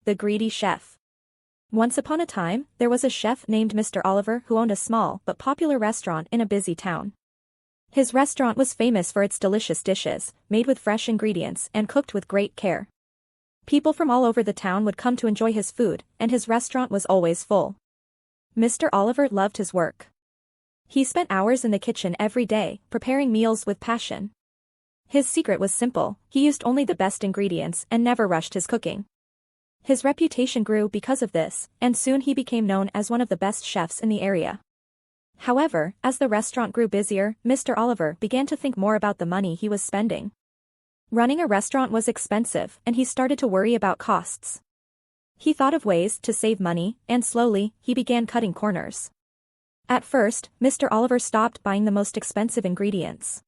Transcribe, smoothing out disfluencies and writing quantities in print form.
The Greedy Chef. Once upon a time, there was a chef named Mr. Oliver who owned a small but popular restaurant in a busy town. His restaurant was famous for its delicious dishes, made with fresh ingredients and cooked with great care. People from all over the town would come to enjoy his food, and his restaurant was always full. Mr. Oliver loved his work. He spent hours in the kitchen every day, preparing meals with passion. His secret was simple: he used only the best ingredients and never rushed his cooking. His reputation grew because of this, and soon he became known as one of the best chefs in the area. However, as the restaurant grew busier, Mr. Oliver began to think more about the money he was spending. Running a restaurant was expensive, and he started to worry about costs. He thought of ways to save money, and slowly, he began cutting corners. At first, Mr. Oliver stopped buying the most expensive ingredients.